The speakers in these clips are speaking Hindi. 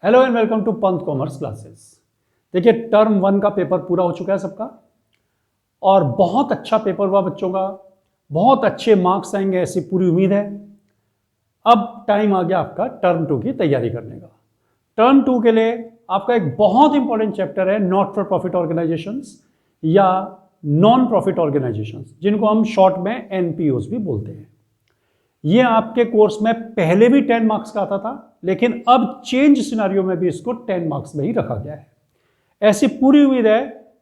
हेलो एंड वेलकम टू पंथ कॉमर्स क्लासेस। देखिए टर्म 1 का पेपर पूरा हो चुका है सबका और बहुत अच्छा पेपर हुआ बच्चों का, बहुत अच्छे मार्क्स आएंगे ऐसी पूरी उम्मीद है। अब टाइम आ गया आपका टर्म 2 की तैयारी करने का। टर्म 2 के लिए आपका एक बहुत इंपॉर्टेंट चैप्टर है नॉट फॉर प्रॉफिट ऑर्गेनाइजेशंस या नॉन प्रॉफिट ऑर्गेनाइजेशंस, जिनको हम शॉर्ट में एनपीओज भी बोलते हैं। ये आपके कोर्स में पहले भी 10 मार्क्स का आता था, लेकिन अब चेंज सिनारियो में भी इसको 10 मार्क्स में ही रखा गया है। ऐसी पूरी उम्मीद है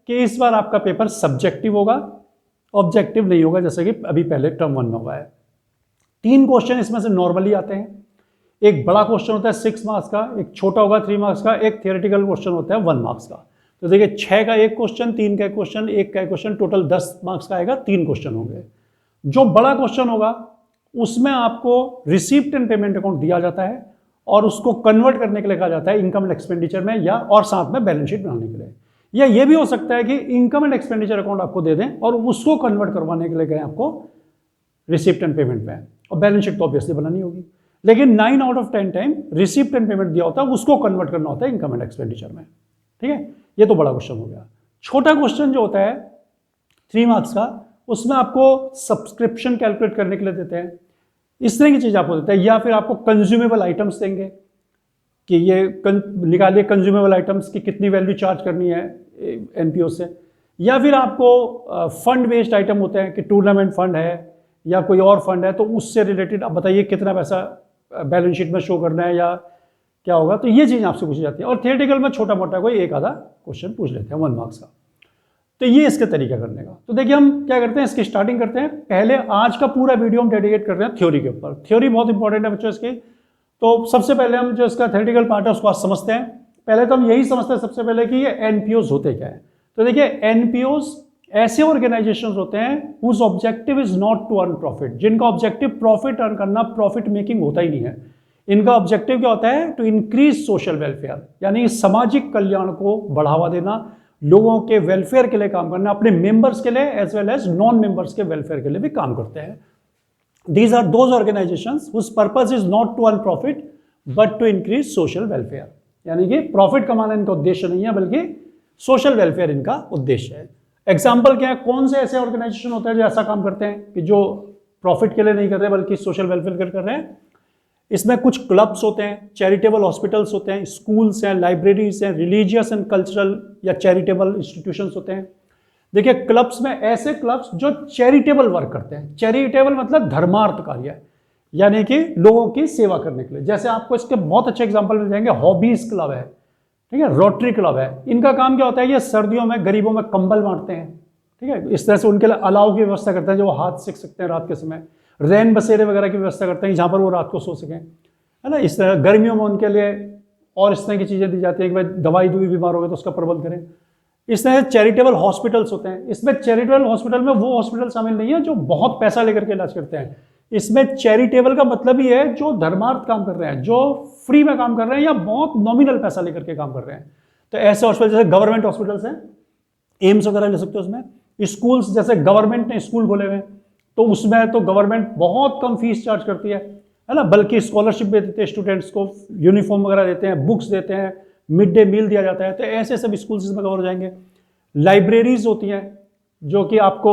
कि इस बार आपका पेपर सब्जेक्टिव होगा, ऑब्जेक्टिव नहीं होगा जैसे कि अभी पहले टर्म 1 में हुआ है। 3 क्वेश्चन इसमें से नॉर्मली आते हैं। एक बड़ा क्वेश्चन होता है 6 मार्क्स का, एक छोटा होगा 3 मार्क्स का, एक थियोरेटिकल क्वेश्चन होता है 1 मार्क्स का। तो देखिए 6 का एक क्वेश्चन, 3 का एक क्वेश्चन, 1 का एक क्वेश्चन, टोटल 10 मार्क्स का आएगा, 3 क्वेश्चन होंगे। जो बड़ा क्वेश्चन होगा उसमें आपको रिसीप्ट एंड पेमेंट अकाउंट दिया जाता है और उसको कन्वर्ट करने के लिए कहा जाता है इनकम एंड एक्सपेंडिचर में, या और साथ में बैलेंस शीट बनाने के लिए। या ये भी हो सकता है कि इनकम एंड एक्सपेंडिचर अकाउंट आपको दे दें और उसको कन्वर्ट करवाने के लिए कहें आपको रिसीप्ट एंड पेमेंट में, और बैलेंस शीट तो ऑब्वियसली बनानी होगी। लेकिन 9 out of 10 time receipt and payment दिया होता है, उसको कन्वर्ट करना होता है इनकम एंड एक्सपेंडिचर में। ठीक है, ये तो बड़ा क्वेश्चन हो गया। छोटा क्वेश्चन जो होता है 3 मार्क्स का, उसमें आपको सब्सक्रिप्शन कैलकुलेट करने के लिए देते हैं, इस तरह की चीज आपको देते हैं। या फिर आपको कंज्यूमेबल आइटम्स देंगे कि ये निकालिए कंज्यूमेबल आइटम्स की कितनी वैल्यू चार्ज करनी है एनपीओ से। या फिर आपको फंड बेस्ड आइटम होते हैं कि टूर्नामेंट फंड है या कोई और फंड है, तो उससे रिलेटेड आप बताइए कितना पैसा बैलेंस शीट में शो करना है या क्या होगा। तो ये चीज़ आपसे पूछी जाती है। और थियोरेटिकल में छोटा मोटा कोई एक आधा क्वेश्चन पूछ लेते हैं 1 मार्क्स का। तो ये इसके तरीका करने का। तो देखिए हम क्या करते हैं, इसकी स्टार्टिंग करते हैं। पहले आज का पूरा वीडियो हम डेडिकेट कर रहे हैं थ्योरी के ऊपर। थ्योरी बहुत इंपॉर्टेंट है बच्चों इसकी। तो सबसे पहले हम जो इसका थ्योरेटिकल पार्ट है उसको आज समझते हैं। पहले तो हम यही समझते हैं सबसे पहले कि ये एनपीओज होते क्या है। तो देखिए एनपीओज ऐसे ऑर्गेनाइजेशंस होते हैं whose objective is not to earn profit, जिनका ऑब्जेक्टिव प्रॉफिट अर्न करना, प्रॉफिट मेकिंग होता ही नहीं है। इनका ऑब्जेक्टिव क्या होता है, टू इंक्रीज सोशल वेलफेयर, यानी सामाजिक कल्याण को बढ़ावा देना, लोगों के वेलफेयर के लिए काम करना, अपने मेंबर्स के लिए as well as non members के वेलफेयर के लिए भी काम करते हैं। These are those organisations whose purpose is not to earn profit but to increase social welfare, यानी कि प्रॉफिट कमाना इनका उद्देश्य नहीं है बल्कि सोशल वेलफेयर इनका उद्देश्य है। एग्जाम्पल क्या है, कौन से ऐसे ऑर्गेनाइजेशन होते हैं जो ऐसा काम करते हैं कि जो प्रॉफिट के लिए नहीं कर रहे बल्कि सोशल वेलफेयर के लिए कर रहे हैं। इसमें कुछ क्लब्स होते हैं, चैरिटेबल हॉस्पिटल्स होते हैं, स्कूल्स हैं, लाइब्रेरीज हैं, रिलीजियस एंड कल्चरल या चैरिटेबल इंस्टीट्यूशंस होते हैं। देखिए क्लब्स में ऐसे क्लब्स जो चैरिटेबल वर्क करते हैं, चैरिटेबल मतलब धर्मार्थ कार्य, यानी कि लोगों की सेवा करने के लिए। जैसे आपको इसके बहुत अच्छे एग्जाम्पल मिल जाएंगे, हॉबीज क्लब है, ठीक है, रोटरी क्लब है। इनका काम क्या होता है, ये सर्दियों में गरीबों में कंबल बांटते हैं, ठीक है, इस तरह से उनके लिए अलाव की व्यवस्था करते हैं जो वो हाथ सेक सकते हैं रात के समय। रैन बसेरे वगैरह की व्यवस्था करते हैं जहाँ पर वो रात को सो सकें, है ना। इस तरह गर्मियों में उनके लिए और इस तरह की चीज़ें दी जाती है कि भाई दवाई दुई बीमार हो गए तो उसका प्रबंध करें। इस तरह चैरिटेबल हॉस्पिटल्स होते हैं। इसमें चैरिटेबल हॉस्पिटल में वो हॉस्पिटल शामिल नहीं है जो बहुत पैसा लेकर के इलाज करते हैं। इसमें चैरिटेबल का मतलब ही है जो धर्मार्थ काम कर रहे हैं, जो फ्री में काम कर रहे हैं या बहुत नॉमिनल पैसा लेकर के काम कर रहे हैं। तो ऐसे हॉस्पिटल जैसे गवर्नमेंट हॉस्पिटल्स हैं, एम्स वगैरह ले सकते हो उसमें। स्कूल्स जैसे गवर्नमेंट ने स्कूल खोले हुए तो उसमें तो गवर्नमेंट बहुत कम फीस चार्ज करती है ना, बल्कि स्कॉलरशिप भी देते हैं स्टूडेंट्स को, यूनिफॉर्म वगैरह देते हैं, बुक्स देते हैं, मिड डे मील दिया जाता है। तो ऐसे सब स्कूल्स इसमें कवर हो जाएंगे। लाइब्रेरीज होती हैं जो कि आपको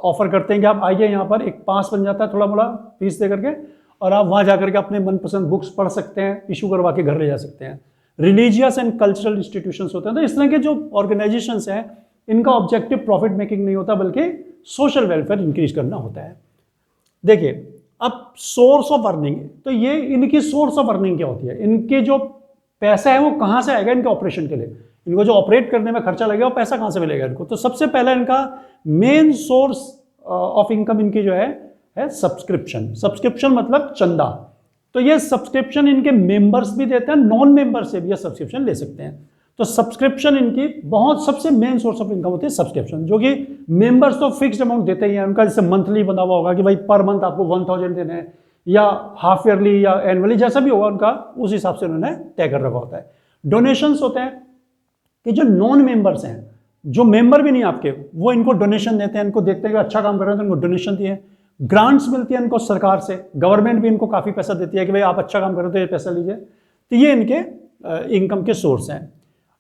ऑफर करते हैं कि आप आइए यहाँ पर, एक पास बन जाता है थोड़ा मोड़ा फीस दे करके, और आप वहाँ जाकर के अपने मनपसंद बुक्स पढ़ सकते हैं, इशू करवा के घर ले जा सकते हैं। रिलीजियस एंड कल्चरल इंस्टीट्यूशंस होते हैं। तो इस तरह के जो ऑर्गेनाइजेशंस हैं इनका ऑब्जेक्टिव प्रॉफिट मेकिंग नहीं होता बल्कि सोशल वेलफेयर इंक्रीज करना होता है। देखिए अब सोर्स ऑफ अर्निंग, तो ये इनकी सोर्स ऑफ अर्निंग क्या होती है, इनके जो पैसा है वो कहाँ से आएगा इनके ऑपरेशन के लिए, इनको जो ऑपरेट करने में खर्चा लगेगा वो पैसा कहाँ से मिलेगा इनको। तो सबसे पहला इनका मेन सोर्स ऑफ इनकम इनकी जो है सब्सक्रिप्शन। सब्सक्रिप्शन मतलब चंदा। तो ये सब्सक्रिप्शन इनके मेंबर्स भी देते हैं, नॉन मेंबर से भी ये सब्सक्रिप्शन ले सकते हैं। तो सब्सक्रिप्शन इनकी बहुत सबसे मेन सोर्स ऑफ इनकम होती है सब्सक्रिप्शन, जो कि मेंबर्स तो फिक्स्ड अमाउंट देते ही हैं। उनका जैसे मंथली बना हुआ होगा कि भाई पर मंथ आपको 1000 देने हैं, या हाफ ईयरली या एनुअली, जैसा भी होगा उनका उस हिसाब से उन्होंने तय कर रखा होता है। डोनेशंस होते हैं कि जो नॉन मेंबर्स हैं, जो मेंबर भी नहीं आपके, वो इनको डोनेशन देते हैं, इनको देखते हैं कि अच्छा काम कर रहे हैं तो इनको डोनेशन दिए। ग्रांट्स मिलती है इनको सरकार से, गवर्नमेंट भी इनको काफ़ी पैसा देती है कि भाई आप अच्छा काम कर रहे हो तो ये पैसा लीजिए। तो ये इनके इनकम के सोर्स हैं।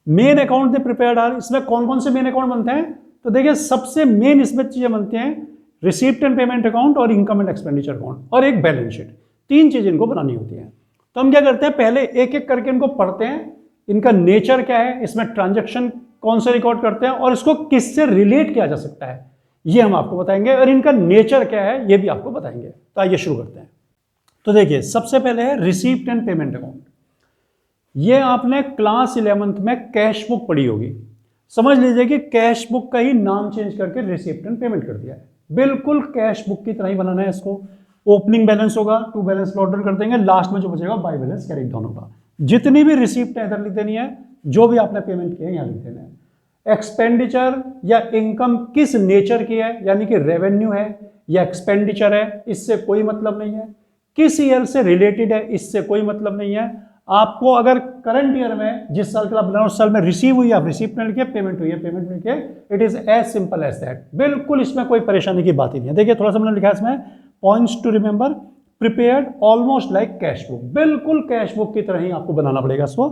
Main account they prepared are, इसमें कौन कौन से मेन अकाउंट बनते हैं? तो देखिए सबसे मेन इसमें चीजें बनती हैं, रिसीप्ट एंड पेमेंट अकाउंट और इनकम एंड एक्सपेंडिचर अकाउंट और एक बैलेंस शीट। 3 चीजें इनको बनानी होती हैं। तो हम क्या करते हैं, पहले एक एक करके इनको पढ़ते हैं, इनका नेचर क्या है, इसमें ट्रांजेक्शन कौन से रिकॉर्ड करते हैं और इसको किससे रिलेट किया जा सकता है ये हम आपको बताएंगे, और इनका नेचर क्या है ये भी आपको बताएंगे। तो आइए शुरू करते हैं। तो देखिए सबसे पहले है रिसीप्ट एंड पेमेंट अकाउंट। ये आपने क्लास 11th में कैश बुक पढ़ी होगी। समझ लीजिए कि कैश बुक का ही नाम चेंज करके रिसीप्ट एंड पेमेंट कर दिया है। बिल्कुल कैश बुक की तरह ही बनाना है इसको। ओपनिंग बैलेंस होगा, टू बैलेंस ऑर्डर कर देंगे, लास्ट में जो बचेगा बाय बैलेंस कैरी डाउन होगा। जितनी भी रिसीप्ट है इधर लिख देनी है, जो भी आपने पेमेंट किया है यहाँ लिख देना है। एक्सपेंडिचर या इनकम किस नेचर की है, यानी कि रेवेन्यू है या एक्सपेंडिचर है, इससे कोई मतलब नहीं है। किस ईयर से रिलेटेड है, इससे कोई मतलब नहीं है। आपको अगर करंट ईयर में जिस साल का आप बना उस साल में रिसीव हुई, आप रिसीप्ट में लिखिए, पेमेंट हुई है पेमेंट में लिखिए। It is as simple as that. बिल्कुल इसमें कोई परेशानी की बात ही नहीं है। देखिए थोड़ा सा मैंने लिखा है इसमें points to remember, prepared almost like cash book. बिल्कुल कैश बुक की तरह ही आपको बनाना पड़ेगा इसको।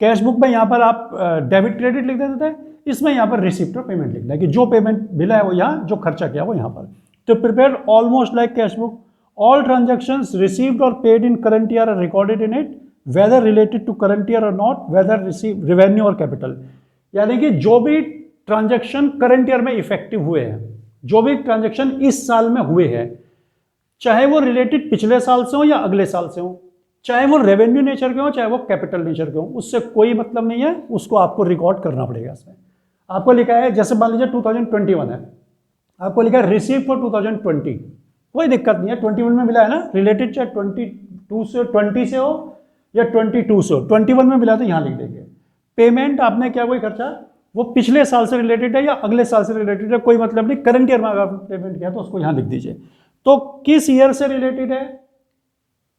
कैश बुक में यहाँ पर आप डेबिट क्रेडिट लिख देते थे, इसमें यहाँ पर रिसिप्ट और पेमेंट लिखना है कि जो पेमेंट मिला है वो यहाँ, जो खर्चा किया वो यहाँ पर। तो prepared almost like cash book, all transactions received और paid in current year are recorded in it whether related to current year और नॉट, वेदर रिसीव रेवेन्यू और कैपिटल। यानी कि जो भी ट्रांजेक्शन करंट ईयर में इफेक्टिव हुए हैं, जो भी ट्रांजेक्शन इस साल में हुए हैं, चाहे वो रिलेटेड पिछले साल से हो या अगले साल से हो, चाहे वो रेवेन्यू नेचर के हो चाहे वो कैपिटल नेचर के हो, उससे कोई मतलब नहीं है, उसको आपको रिकॉर्ड करना पड़ेगा। इसमें आपको लिखा है, जैसे मान लीजिए 2021 है, आपको लिखा है रिसीव फॉर 2020, कोई दिक्कत नहीं है, 21 में मिला है ना, रिलेटेड चाहे 20 से हो या 22 से हो, 21 में मिला तो यहाँ लिख देंगे। पेमेंट आपने क्या कोई खर्चा, वो पिछले साल से रिलेटेड है या अगले साल से रिलेटेड है, कोई मतलब नहीं, करंट ईयर में अगर पेमेंट किया तो उसको यहाँ लिख दीजिए। तो किस ईयर से रिलेटेड है,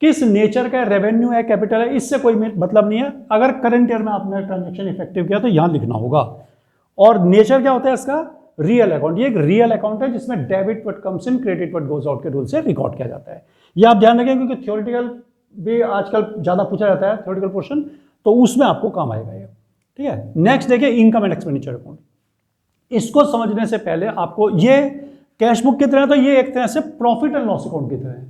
किस नेचर का रेवेन्यू है, कैपिटल है, इससे कोई मतलब नहीं है। अगर करंट ईयर में आपने ट्रांजैक्शन इफेक्टिव किया तो यहां लिखना होगा। और नेचर क्या होता है इसका, रियल अकाउंट। ये एक रियल अकाउंट है जिसमें debit what comes in, credit what goes out के रूल से रिकॉर्ड किया जाता है। ये आप ध्यान रखें क्योंकि थ्योरेटिकल भी आजकल ज्यादा पूछा जाता है, थ्योरेटिकल पोर्शन, तो उसमें आपको काम आएगा ये। ठीक है, नेक्स्ट देखिए इनकम एंड एक्सपेंडिचर अकाउंट। इसको समझने से पहले आपको, ये कैश बुक की तरह, तो ये एक तरह से प्रॉफिट एंड लॉस अकाउंट की तरह है।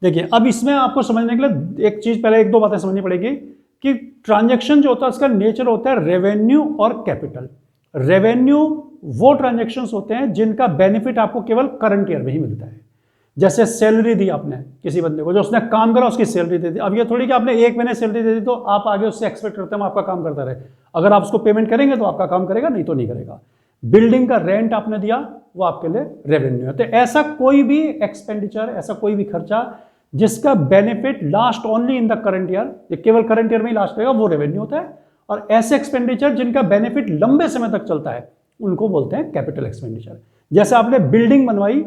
देखिए अब इसमें आपको समझने के लिए एक चीज, पहले एक दो बातें समझनी पड़ेगी कि ट्रांजैक्शन जो होता है उसका नेचर होता है रेवेन्यू और कैपिटल। रेवेन्यू वो ट्रांजैक्शंस होते हैं जिनका बेनिफिट आपको केवल करंट ईयर में ही मिलता है। जैसे सैलरी दी आपने किसी बंदे को, जो उसने काम करा उसकी सैलरी दे दी। अब ये थोड़ी कि आपने एक महीने सैलरी दे दी तो आप आगे उससे एक्सपेक्ट करते हैं आपका काम करता रहे। अगर आप उसको पेमेंट करेंगे तो आपका काम करेगा, नहीं तो नहीं करेगा। बिल्डिंग का रेंट आपने दिया, वो आपके लिए रेवेन्यू है। तो ऐसा कोई भी एक्सपेंडिचर, ऐसा कोई भी खर्चा जिसका benefit last only in the current year, ये केवल करंट ईयर में ही लास्ट रहेगा, वो रेवेन्यू होता है। और ऐसे एक्सपेंडिचर जिनका बेनिफिट लंबे समय तक चलता है उनको बोलते हैं कैपिटल एक्सपेंडिचर। जैसे आपने बिल्डिंग बनवाई,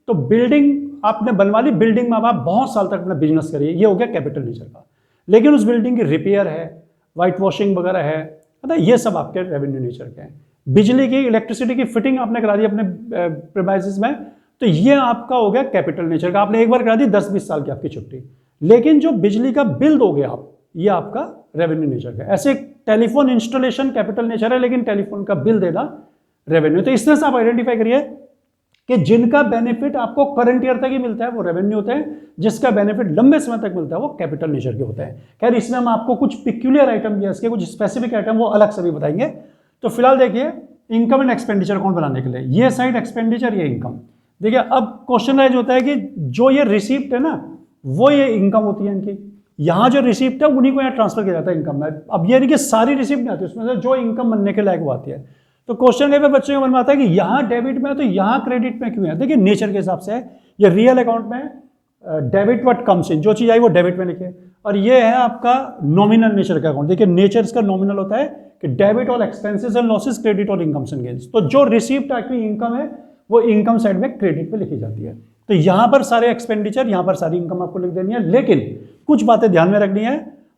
तो बिल्डिंग आपने बनवा ली, बिल्डिंग में आप बहुत साल तक अपना बिजनेस करिए, ये हो गया कैपिटल नेचर का। लेकिन उस बिल्डिंग की रिपेयर है, वाइट वॉशिंग वगैरह है, ये सब आपके रेवेन्यू नेचर के हैं। बिजली की, इलेक्ट्रिसिटी की फिटिंग आपने करा दी अपने प्रीमाइसेस में, तो ये आपका हो गया कैपिटल नेचर का। आपने एक बार करा दी, 10-20 साल की आपकी छुट्टी। लेकिन जो बिजली का बिल दोगे आप, ये आपका रेवेन्यू नेचर का। ऐसे टेलीफोन इंस्टॉलेशन कैपिटल नेचर है, लेकिन टेलीफोन का बिल देना रेवेन्यू। तो इस तरह से आप आइडेंटिफाई करिए कि जिनका बेनिफिट आपको करंट ईयर तक ही मिलता है वो रेवेन्यू होते हैं, जिसका बेनिफिट लंबे समय तक मिलता है वो कैपिटल नेचर के होते हैं। खैर इसमें हम आपको कुछ पिक्यूलियर आइटम या इसके कुछ स्पेसिफिक आइटम वो अलग से भी बताएंगे। तो फिलहाल देखिए इनकम एंड एक्सपेंडिचर अकाउंट बनाने के लिए ये साइड एक्सपेंडिचर, ये इनकम। देखिए अब क्वेश्चन राइज होता है कि जो ये रिसीप्ट है ना, वो ये इनकम होती है इनकी। यहाँ जो रिसीप्ट है उन्हीं को यहाँ ट्रांसफर किया जाता है इनकम में। अब ये नहीं कि सारी रिसीप्ट नहीं आती, उसमें से जो इनकम बनने के लायक वो आती है। तो क्वेश्चन कई बार बच्चों के मन में आता है कि यहाँ डेबिट में है तो यहाँ क्रेडिट में क्यों है। देखिए नेचर के हिसाब से है, ये रियल अकाउंट में डेबिट व्हाट कम्स इन, जो चीज आई वो डेबिट में लिखे। और ये है आपका नॉमिनल नेचर का अकाउंट। देखिए नेचर इसका नॉमिनल होता है कि डेबिट और एक्सपेंसेस एंड लॉसेस, क्रेडिट और इनकम्स एंड गेन्स। तो जो रिसीप्ट आपकी इनकम है वो इनकम साइड में क्रेडिट पे लिखी जाती है। तो यहां पर सारे एक्सपेंडिचर, यहां पर सारी इनकम आपको लिख देनी है। लेकिन कुछ बातें ध्यान में रखनी है।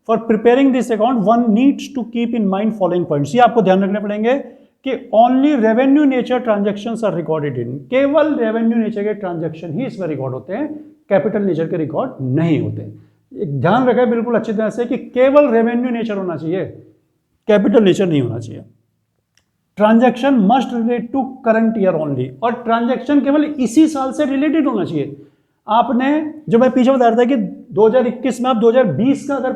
For preparing this account one needs to keep in mind following points. ये आपको ध्यान रखने पड़ेंगे कि only revenue nature transactions are recorded in, केवल रेवेन्यू नेचर के ट्रांजैक्शन ही इसमें रिकॉर्ड होते हैं, कैपिटल नेचर के रिकॉर्ड नहीं होते। एक ध्यान रखें बिल्कुल अच्छी तरह से कि केवल रेवेन्यू नेचर होना चाहिए, कैपिटल नेचर नहीं होना चाहिए। Transaction must relate to current year only, और ट्रांजैक्शन केवल इसी साल से रिलेटेड होना चाहिए। आपने जो मैं पीछे बता रहा था कि 2021 में आप 2020 का अगर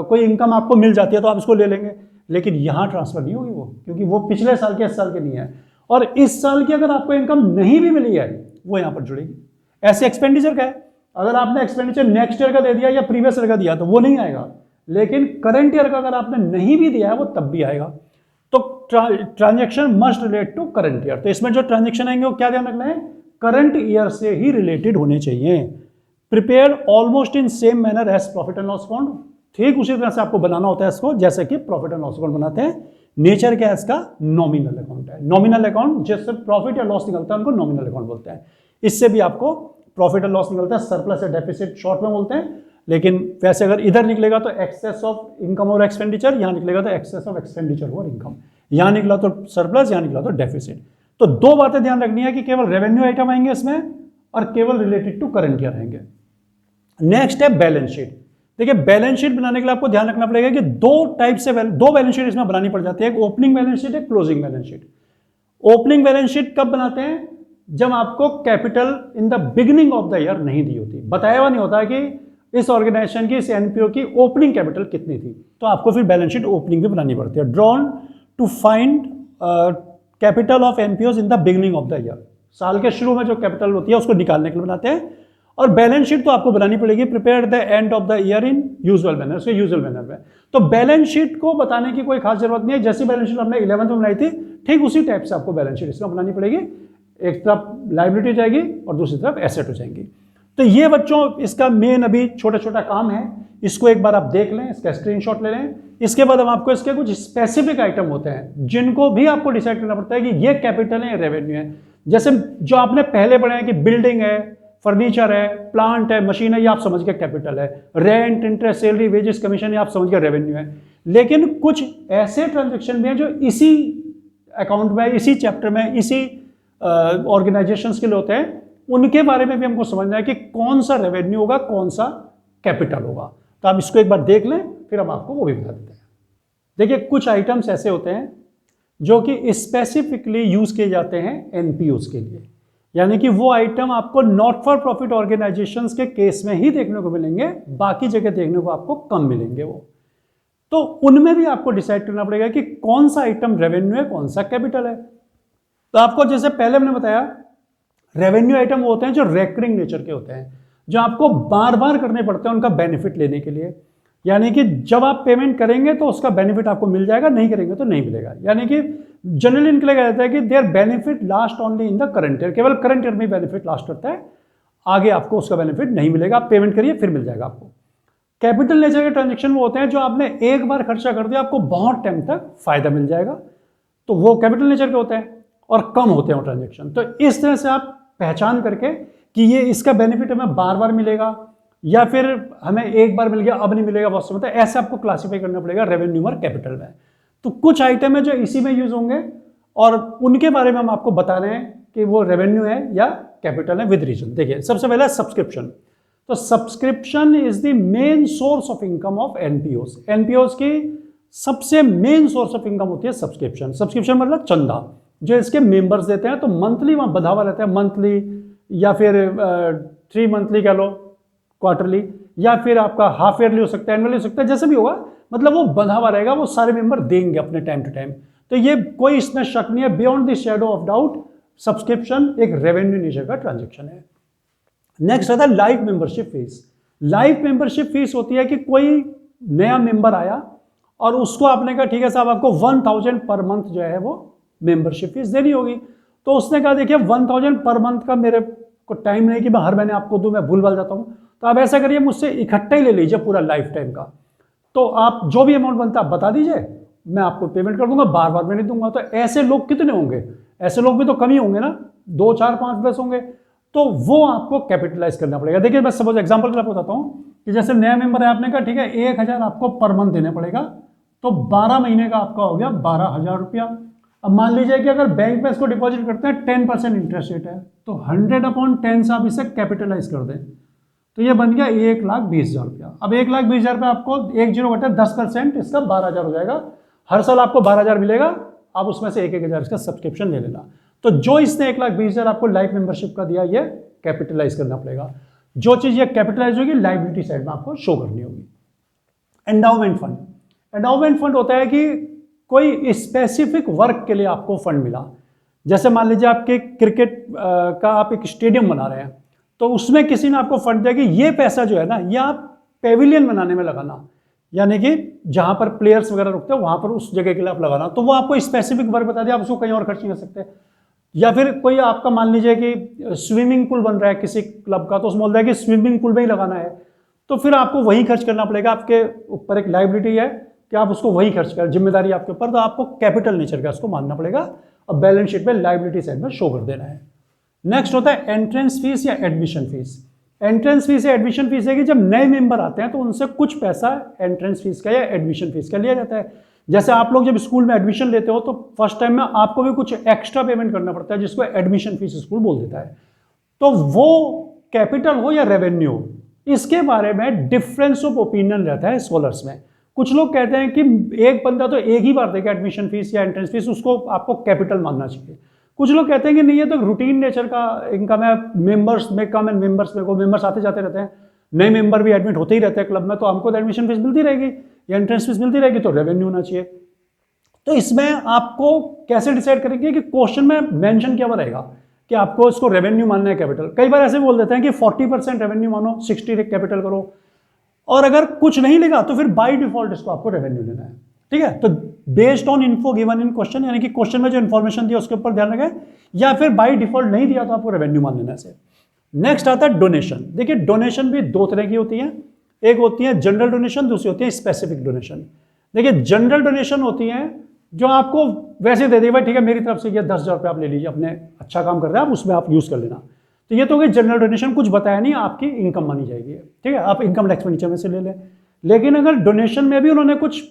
कोई इनकम आपको मिल जाती है तो आप इसको ले लेंगे, लेकिन यहां ट्रांसफर नहीं होगी वो, क्योंकि वो पिछले साल के इस साल के नहीं है। और इस साल की अगर आपको इनकम नहीं भी मिली है वो यहां पर जुड़ेगी। ऐसे एक्सपेंडिचर का है, अगर आपने एक्सपेंडिचर नेक्स्ट ईयर का दे दिया या प्रीवियस ईयर का दिया तो वो नहीं आएगा, लेकिन करंट ईयर का अगर आपने नहीं भी दिया है वो तब भी आएगा। तो transaction must relate to current year, तो इसमें जो ट्रांजैक्शन आएंगे वो क्या ध्यान रखना है, करंट ईयर से ही रिलेटेड होने चाहिए। Prepare almost in same manner as profit and loss account, ठीक उसी तरह से आपको बनाना होता है इसको जैसे कि प्रॉफिट एंड लॉस अकाउंट बनाते हैं। नेचर क्या है इसका, नॉमिनल अकाउंट है। नॉमिनल अकाउंट जिससे प्रॉफिट या लॉस निकलता है उनको नॉमिनल अकाउंट बोलते हैं। इससे भी आपको प्रॉफिट एंड लॉस निकलता है, सरप्लस या डेफिसिट शॉर्ट में बोलते हैं। लेकिन वैसे अगर इधर निकलेगा तो एक्सेस ऑफ इनकम और एक्सपेंडिचर, यहां निकलेगा तो एक्सेस ऑफ एक्सपेंडिचर और इनकम, यहां निकला तो सरप्लस, यहां निकला तो डेफिसिट। तो दो बातें ध्यान रखनी है कि केवल रेवेन्यू आइटम आएंगे इसमें और केवल रिलेटेड टू करंट ईयर आएंगे। नेक्स्ट है बैलेंस शीट। देखिए बैलेंस शीट बनाने के लिए आपको ध्यान रखना पड़ेगा कि दो टाइप से दो बैलेंस शीट इसमें बनानी पड़ जाती है, एक ओपनिंग बैलेंस शीट, एक closing balance sheet. Opening balance sheet कब बनाते हैं, जब आपको capital in the beginning of the year नहीं दी होती, बताया हुआ नहीं होता कि इस ऑर्गेनाइजेशन की, इस एनपीओ की ओपनिंग कैपिटल कितनी थी, तो आपको फिर बैलेंस शीट ओपनिंग भी बनानी पड़ती है। Drawn to find capital of NPOs in the beginning of the year, साल के शुरू में जो कैपिटल होती है उसको निकालने के लिए बनाते हैं। और बैलेंस शीट तो आपको बनानी पड़ेगी prepare the end of the year in usual manner, उसके यूजुअल मैनर में। तो बैलेंस शीट को बताने की कोई खास जरूरत नहीं है, जैसी बैलेंस शीट हमने 11th में बनाई थी ठीक उसी टाइप से आपको बैलेंस शीट इसमें बनानी पड़ेगी। एक तरफ लायबिलिटी जाएगी और दूसरी तरफ एसेट हो जाएंगी। तो ये बच्चों इसका मेन अभी छोटा छोटा काम है, इसको एक बार आप देख लें, इसका स्क्रीनशॉट ले लें। इसके बाद हम आपको इसके कुछ स्पेसिफिक आइटम होते हैं जिनको भी आपको डिसाइड करना पड़ता है कि ये कैपिटल है या रेवेन्यू है। जैसे जो आपने पहले पढ़ा है कि बिल्डिंग है, फर्नीचर है, प्लांट है, मशीन है, ये आप समझ के कैपिटल है। Rent, interest, salary, wages, commission, ये आप समझ के रेवेन्यू है। लेकिन कुछ ऐसे ट्रांजेक्शन भी हैं जो इसी अकाउंट में, इसी चैप्टर में, इसी ऑर्गेनाइजेशंस के लिए होते हैं, उनके बारे में भी हमको समझना है कि कौन सा रेवेन्यू होगा, कौन सा कैपिटल होगा। तो आप इसको एक बार देख लें, फिर हम आपको वो भी बता देते हैं। देखिए कुछ आइटम्स ऐसे होते हैं जो कि स्पेसिफिकली यूज किए जाते हैं एनपीओज के लिए, यानी कि वो आइटम आपको नॉट फॉर प्रॉफिट ऑर्गेनाइजेशंस के केस में ही देखने को मिलेंगे, बाकी जगह देखने को आपको कम मिलेंगे वो। तो उनमें भी आपको डिसाइड करना पड़ेगा कि कौन सा आइटम रेवेन्यू है, कौन सा कैपिटल है। तो आपको जैसे पहले हमने बताया, रेवेन्यू आइटम वो होते हैं जो रेकरिंग नेचर के होते हैं, जो आपको बार बार करने पड़ते हैं उनका बेनिफिट लेने के लिए। यानी कि जब आप पेमेंट करेंगे तो उसका बेनिफिट आपको मिल जाएगा, नहीं करेंगे तो नहीं मिलेगा। यानी कि जनरली इनके लिए कहा जाता है कि their benefit last only in the current year, केवल करंट ईयर में बेनिफिट लास्ट करता है, आगे आपको उसका बेनिफिट नहीं मिलेगा। आप पेमेंट करिए फिर मिल जाएगा आपको। कैपिटल नेचर के ट्रांजेक्शन वो होते हैं जो आपने एक बार खर्चा कर दिया, आपको बहुत टाइम तक फायदा मिल जाएगा, तो वो कैपिटल नेचर के होते हैं और कम होते हैं वो ट्रांजेक्शन। तो इस तरह से आप पहचान करके कि ये इसका बेनिफिट हमें बार बार मिलेगा या फिर हमें एक बार मिल गया अब नहीं मिलेगा, बहुत समय, ऐसे आपको क्लासिफाई करना पड़ेगा रेवेन्यू और कैपिटल में। तो कुछ आइटम है जो इसी में यूज होंगे और उनके बारे में हम आपको बता रहे हैं कि वो रेवेन्यू है या कैपिटल है विद रीजन। देखिए सबसे पहला सब्सक्रिप्शन। तो subscription is the main source of income of NPOs. NPOs की सबसे मेन सोर्स ऑफ इनकम होती है सब्सक्रिप्शन। सब्सक्रिप्शन मतलब चंदा जो इसके मेंबर्स देते हैं। तो मंथली वहां बधा हुआ रहता है, मंथली या फिर 3 मंथली कह लो, क्वार्टरली, या फिर आपका हाफ ईयरली हो सकता है, एनुअली हो सकता है, जैसे भी होगा, मतलब वो बंधा हुआ रहेगा, वो सारे मेंबर देंगे अपने टाइम टू टाइम। तो ये कोई इसमें शक नहीं है, beyond the shadow of doubt subscription एक रेवेन्यू नेचर का ट्रांजेक्शन है। नेक्स्ट आता है life membership fees. Life membership fees होती है कि कोई नया मेंबर आया और उसको आपने कहा ठीक है साहब आपको 1000 पर मंथ जो है वो मेंबरशिप फीस देनी होगी। तो उसने कहा देखिए 1000 पर मंथ का मेरे को टाइम नहीं कि मैं हर महीने आपको दूं, मैं भूल भाल जाता हूँ। तो आप ऐसा करिए मुझसे इकट्ठा ही ले लीजिए पूरा लाइफ टाइम का, तो आप जो भी अमाउंट बनता है आप बता दीजिए, मैं आपको पेमेंट कर दूंगा, बार बार मैं नहीं दूंगा। तो ऐसे लोग कितने होंगे? ऐसे लोग भी तो कम ही होंगे ना, 2, 4, 5, 10 होंगे। तो वो आपको कैपिटलाइज करना पड़ेगा। देखिए मैं सपोज एग्जाम्पल के लिए बताता हूँ कि जैसे नया मेंबर है, आपने कहा ठीक है 1000 आपको पर मंथ देना पड़ेगा, तो 12 महीने का आपका हो गया 12,000 रुपया। अब मान लीजिए कि अगर बैंक में इसको डिपॉजिट करते हैं 10% इंटरेस्ट रेट है, तो 100/10 से आप इसे कैपिटलाइज कर दें तो ये बन गया 1,20,000 रुपया। अब 1,20,000 रुपया आपको 10% इसका 12,000 हो जाएगा। हर साल आपको 12,000 मिलेगा, आप उसमें से 1,000 इसका सब्सक्रिप्शन ले लेना। तो जो इसने 1,20,000 आपको लाइफ मेंबरशिप का दिया, ये कैपिटलाइज करना पड़ेगा। जो चीज़ ये कैपिटलाइज होगी लाइबिलिटी साइड में आपको शो करनी होगी। एंडाउमेंट फंड, एंडाउमेंट फंड होता है कि कोई स्पेसिफिक वर्क के लिए आपको फंड मिला। जैसे मान लीजिए आपके क्रिकेट का आप एक स्टेडियम बना रहे हैं, तो उसमें किसी ने आपको फंड दिया कि ये पैसा जो है ना, ये आप पेविलियन बनाने में लगाना, यानी कि जहां पर प्लेयर्स वगैरह रुकते हैं वहां पर उस जगह के लिए आप लगाना। तो वो आपको स्पेसिफिक वर्क बता दिया, आप उसको कहीं और खर्च नहीं कर सकते। या फिर कोई आपका मान लीजिए कि स्विमिंग पूल बन रहा है किसी क्लब का, तो उसमें बोल रहा है कि स्विमिंग पूल में ही लगाना है, तो फिर आपको वही खर्च करना पड़ेगा। आपके ऊपर एक लाइबिलिटी है कि आप उसको वही खर्च करें, जिम्मेदारी आपके ऊपर, तो आपको कैपिटल नेचर का उसको मानना पड़ेगा और बैलेंस शीट में लाइबिलिटी साइड में शो कर देना है। नेक्स्ट होता है एंट्रेंस फीस या एडमिशन फीस। एंट्रेंस फीस या एडमिशन फीस है कि जब नए मेंबर आते हैं तो उनसे कुछ पैसा एंट्रेंस फीस का या एडमिशन फीस का लिया जाता है। जैसे आप लोग जब स्कूल में एडमिशन लेते हो तो फर्स्ट टाइम में आपको भी कुछ एक्स्ट्रा पेमेंट करना पड़ता है, जिसको एडमिशन फीस स्कूल बोल देता है। तो वो कैपिटल हो या रेवेन्यू हो, इसके बारे में डिफरेंस ऑफ ओपिनियन रहता है स्कॉलर्स में। कुछ लोग कहते हैं कि एक बंदा तो एक ही बार देगा एडमिशन फीस या एंट्रेंस फीस, उसको आपको कैपिटल मानना चाहिए। कुछ लोग कहते हैं कि नहीं, ये तो रूटीन नेचर का इनकम है, मेंबर्स में कम एंड मेंबर्स में को मेंबर्स आते जाते रहते हैं, नए मेंबर भी एडमिट होते ही रहते हैं क्लब में, तो हमको तो एडमिशन फीस मिलती रहेगी या एंट्रेंस फीस मिलती रहेगी, तो रेवेन्यू होना चाहिए। तो इसमें आपको कैसे डिसाइड करेंगे कि क्वेश्चन में मेंशन क्या रहेगा कि आपको इसको रेवेन्यू मानना है कैपिटल। कई बार ऐसे बोल देते हैं कि 40% रेवेन्यू मानो, 60 कैपिटल करो, और अगर कुछ नहीं लेगा तो फिर बाय डिफॉल्ट इसको आपको रेवेन्यू लेना है। ठीक है, तो based on info given in question, यानी कि क्वेश्चन में जो इन्फॉर्मेशन दिया उसके ऊपर ध्यान रखें, या फिर बाय डिफॉल्ट नहीं दिया तो आपको रेवेन्यू मान लेना है। नेक्स्ट आता है डोनेशन। देखिए डोनेशन भी दो तरह की होती है, एक होती है जनरल डोनेशन, दूसरी होती है स्पेसिफिक डोनेशन। देखिए जनरल डोनेशन होती है जो आपको वैसे दे दी, भाई ठीक है मेरी तरफ से ये 10,000 रुपये आप ले लीजिए, अपने अच्छा काम कर रहे हैं आप, उसमें आप यूज कर लेना। तो ये तो हो गई जनरल डोनेशन, कुछ बताया नहीं, आपकी इनकम मानी जाएगी। ठीक है, आप इनकम एक्सपेंडिचर में से ले लें। लेकिन अगर डोनेशन में भी उन्होंने कुछ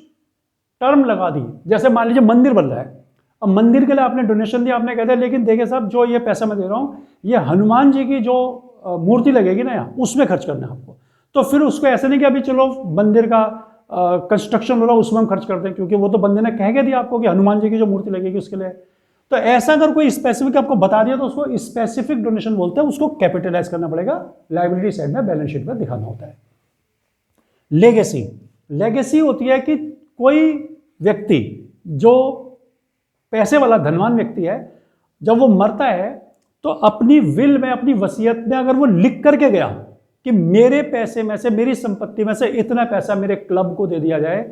टर्म लगा दी, जैसे मान लीजिए मंदिर बन रहा है, अब मंदिर के लिए आपने डोनेशन दिया, आपने कहते हैं लेकिन देखिए साहब जो ये पैसा मैं दे रहा हूँ ये हनुमान जी की जो मूर्ति लगेगी ना यहाँ, उसमें खर्च करना है आपको। तो फिर उसको ऐसे नहीं कि अभी चलो मंदिर का कंस्ट्रक्शन हो रहा है उसमें हम खर्च करते हैं, क्योंकि वो तो बंदे ने कह के दिया आपको कि हनुमान जी की जो मूर्ति लगेगी उसके लिए। तो ऐसा अगर कोई स्पेसिफिक आपको बता दिया तो उसको स्पेसिफिक डोनेशन बोलते हैं, उसको कैपिटलाइज करना पड़ेगा, लायबिलिटी साइड में बैलेंस शीट में दिखाना होता है। लेगेसी, लेगेसी होती है कि कोई व्यक्ति जो पैसे वाला धनवान व्यक्ति है, जब वो मरता है तो अपनी विल में, अपनी वसीयत में अगर वो लिख करके गया कि मेरे पैसे में से, मेरी संपत्ति में से इतना पैसा मेरे क्लब को दे दिया जाए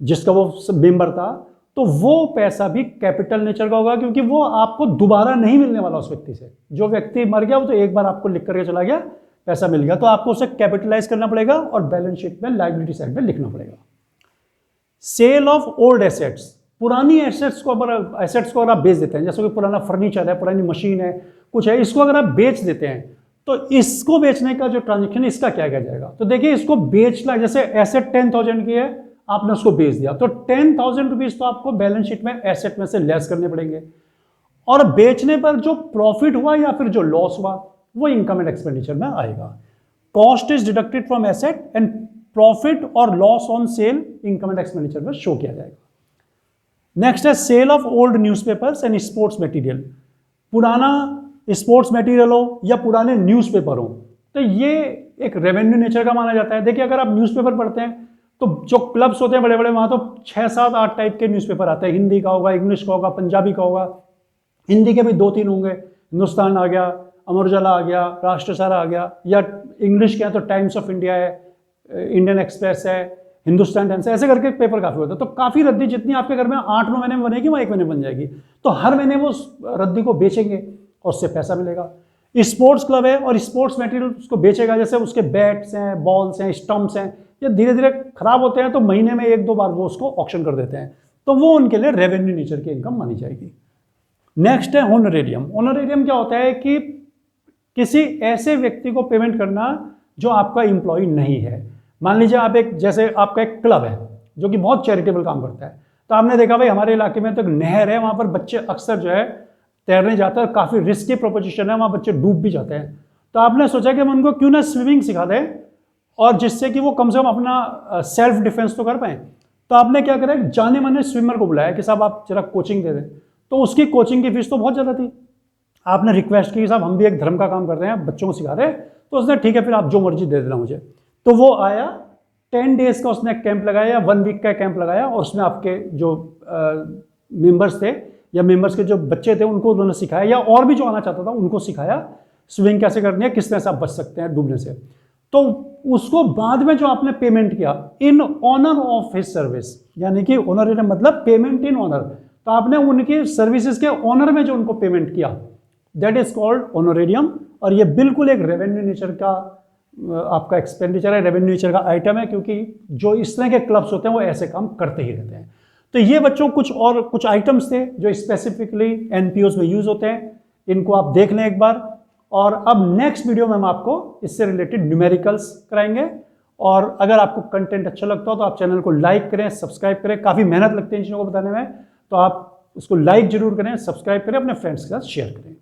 जिसका वो मेंबर था, तो वो पैसा भी कैपिटल नेचर का होगा, क्योंकि वो आपको दोबारा नहीं मिलने वाला उस व्यक्ति से। जो व्यक्ति मर गया वो तो एक बार आपको लिख करके चला गया, पैसा मिल गया, तो आपको उसे कैपिटलाइज करना पड़ेगा और बैलेंस शीट में लायबिलिटी साइड में लिखना पड़ेगा। सेल ऑफ ओल्ड एसेट्स, पुरानी एसेट्स को अगर आप बेच देते हैं, जैसे कोई पुराना फर्नीचर है, पुरानी मशीन है, कुछ है, इसको अगर आप बेच देते हैं तो इसको बेचने का जो ट्रांजेक्शन इसका क्या किया जाएगा। तो देखिए इसको बेचना, जैसे एसेट 10,000 की है, आपने उसको बेच दिया तो 10,000 रुपीज तो आपको बैलेंस शीट में एसेट में से लेस करने पड़ेंगे, और बेचने पर जो प्रॉफिट हुआ या फिर जो लॉस हुआ वो इनकम एंड एक्सपेंडिचर में आएगा। Cost is deducted from asset and profit और loss on sale income and expenditure में शो किया जाएगा। नेक्स्ट है sale of old newspapers and sports material. पुराना स्पोर्ट्स मटेरियल हो या पुराने न्यूज़पेपर हो, तो ये एक रेवेन्यू नेचर का माना जाता है। देखिए अगर आप न्यूज़पेपर पढ़ते हैं तो जो क्लब्स होते हैं बड़े बड़े, वहाँ तो 6, 7, 8 टाइप के न्यूज़पेपर आते हैं। हिंदी का होगा, इंग्लिश का होगा, पंजाबी का होगा, हिंदी के भी 2-3 होंगे, हिंदुस्तान आ गया, अमर उजाला आ गया, राष्ट्र सहारा आ गया, या इंग्लिश के हैं तो टाइम्स ऑफ इंडिया है, इंडियन एक्सप्रेस है, हिंदुस्तान टाइम्स है, ऐसे करके पेपर काफ़ी होता है। तो काफ़ी रद्दी जितनी आपके घर में 8-9 महीने में बनेगी, वहाँ 1 महीने बन जाएगी, तो हर महीने वो रद्दी को बेचेंगे और उससे पैसा मिलेगा। स्पोर्ट्स क्लब है और स्पोर्ट्स मटेरियल उसको बेचेगा, जैसे उसके बैट्स हैं, बॉल्स हैं, स्टम्प्स हैं, ये धीरे धीरे खराब होते हैं तो महीने में 1-2 बार वो उसको ऑक्शन कर देते हैं, तो वो उनके लिए रेवेन्यू नेचर की इनकम मानी जाएगी। नेक्स्ट है ऑनरेरियम। ऑनरेरियम क्या होता है कि किसी ऐसे व्यक्ति को पेमेंट करना जो आपका एम्प्लॉय नहीं है। मान लीजिए आप एक, जैसे आपका एक क्लब है जो कि बहुत चैरिटेबल काम करता है, तो आपने देखा भाई हमारे इलाके में तो एक नहर है, वहाँ पर बच्चे अक्सर जो है तैरने जाते हैं, काफ़ी रिस्की प्रोपोजिशन है, वहाँ बच्चे डूब भी जाते हैं। तो आपने सोचा कि हम उनको क्यों ना स्विमिंग सिखा दें, और जिससे कि वो कम से कम अपना सेल्फ डिफेंस तो कर पाएँ। तो आपने क्या करा, जाने माने स्विमर को बुलाया कि साहब आप जरा कोचिंग दे दें। तो उसकी कोचिंग की फीस तो बहुत ज़्यादा थी। आपने रिक्वेस्ट की साहब हम भी एक धर्म का काम कर रहे हैं, बच्चों को सिखा रहे हैं, तो उसने ठीक है फिर आप जो मर्जी दे देना मुझे। तो वो आया, 10 डेज का उसने कैंप लगाया, 1 वीक का कैंप लगाया, और उसमें आपके जो मेंबर्स थे या मेंबर्स के जो बच्चे थे उनको उन्होंने सिखाया, या और भी जो आना चाहता था उनको सिखाया स्विमिंग कैसे करनी है, किस तरह से आप बच सकते हैं डूबने से। तो उसको बाद में जो आपने पेमेंट किया in honour of his service, यानी कि ऑनर मतलब पेमेंट इन ऑनर, तो आपने उनकी सर्विसेज के ऑनर में जो उनको पेमेंट किया, दैट इज कॉल्ड ऑनोरेरियम। और ये बिल्कुल एक रेवेन्यू नेचर का आपका एक्सपेंडिचर है, रेवेन्यू नेचर का आइटम है, क्योंकि जो इस तरह के क्लब्स होते हैं वो ऐसे काम करते ही रहते हैं। तो ये बच्चों कुछ आइटम्स थे जो स्पेसिफिकली एनपीओस में यूज होते हैं, इनको आप देख लें एक बार। और अब नेक्स्ट वीडियो में हम आपको इससे रिलेटेड न्यूमेरिकल्स कराएंगे। और अगर आपको कंटेंट अच्छा लगता हो तो आप चैनल को लाइक करें, सब्सक्राइब करें, काफ़ी मेहनत लगती है इन चीज़ों को बताने में, तो आप उसको लाइक जरूर करें, सब्सक्राइब करें, अपने फ्रेंड्स के साथ शेयर करें।